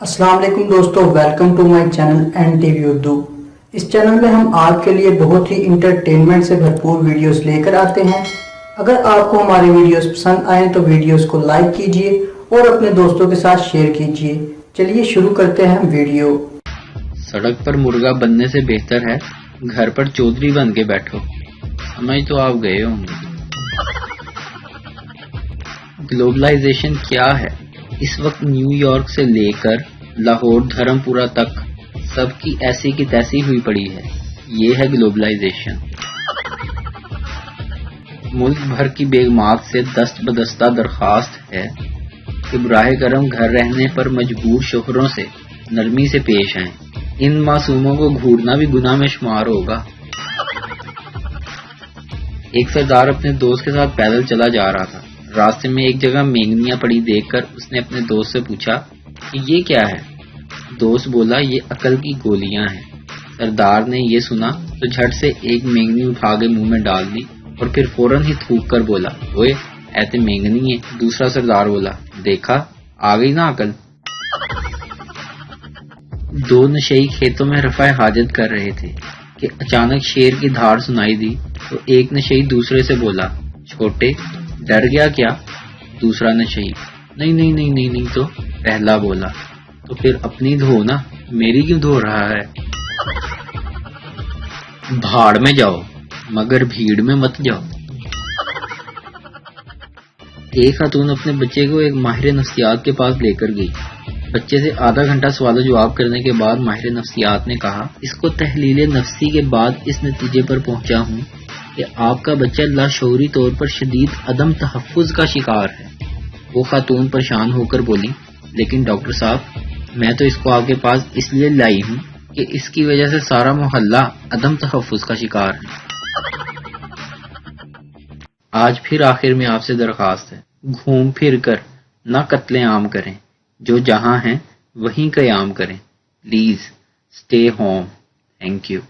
السلام علیکم دوستو، welcome to my channel N T V Urdu. اس چینل میں ہم آپ کے لیے بہت ہی انٹرٹینمنٹ سے بھرپور ویڈیوز لے کر آتے ہیں۔ اگر آپ کو ہماری ویڈیوز پسند آئیں تو ویڈیوز کو لائک کیجئے اور اپنے دوستوں کے ساتھ شیئر کیجئے۔ چلیے شروع کرتے ہیں ویڈیو۔ سڑک پر مرغا بننے سے بہتر ہے گھر پر چودھری بن کے بیٹھو، سمجھ تو آپ گئے ہوں گے۔ گلوبلائزیشن کیا ہے؟ اس وقت نیو یارک سے لے کر لاہور دھرم پورہ تک سب کی ایسی کی تیسی ہوئی پڑی ہے۔ یہ ہے گلوبلائزیشن۔ ملک بھر کی بیگمات سے دست بدستہ درخواست ہے کہ براہ کرم گھر رہنے پر مجبور شوہروں سے نرمی سے پیش آئیں۔ ان معصوموں کو گھورنا بھی گناہ میں شمار ہوگا۔ ایک سردار اپنے دوست کے ساتھ پیدل چلا جا رہا تھا۔ راستے میں ایک جگہ مینگنیاں پڑی دیکھ کر اس نے اپنے دوست سے پوچھا کہ یہ کیا ہے؟ دوست بولا یہ عقل کی گولیاں ہیں۔ سردار نے یہ سنا تو جھٹ سے ایک مینگنی اٹھا کے منہ میں ڈال دی اور پھر فوراً ہی تھوک کر بولا اوئے ایتے مینگنی ہے۔ دوسرا سردار بولا دیکھا آ گئی نا عقل۔ دو نشئی کھیتوں میں رفع حاجت کر رہے تھے کہ اچانک شیر کی دھاڑ سنائی دی تو ایک نشئی دوسرے سے بولا چھوٹے ڈر گیا کیا؟ دوسرا نشئی نہیں تو پہلا بولا تو پھر اپنی دھو نا، میری کیوں دھو رہا ہے؟ بھاڑ میں جاؤ مگر بھیڑ میں مت جاؤ۔ ایک خاتون اپنے بچے کو ایک ماہر نفسیات کے پاس لے کر گئی۔ بچے سے آدھا گھنٹہ سوال و جواب کرنے کے بعد ماہر نفسیات نے کہا اس کو تحلیل نفسی کے بعد اس نتیجے پر پہنچا ہوں کہ آپ کا بچہ لاشعوری طور پر شدید عدم تحفظ کا شکار ہے۔ وہ خاتون پریشان ہو کر بولی لیکن ڈاکٹر صاحب میں تو اس کو آپ کے پاس اس لیے لائی ہوں کہ اس کی وجہ سے سارا محلہ عدم تحفظ کا شکار ہے۔ آج پھر آخر میں آپ سے درخواست ہے گھوم پھر کر نہ قتل عام کریں، جو جہاں ہیں وہیں قیام کریں۔ Please stay home. Thank you.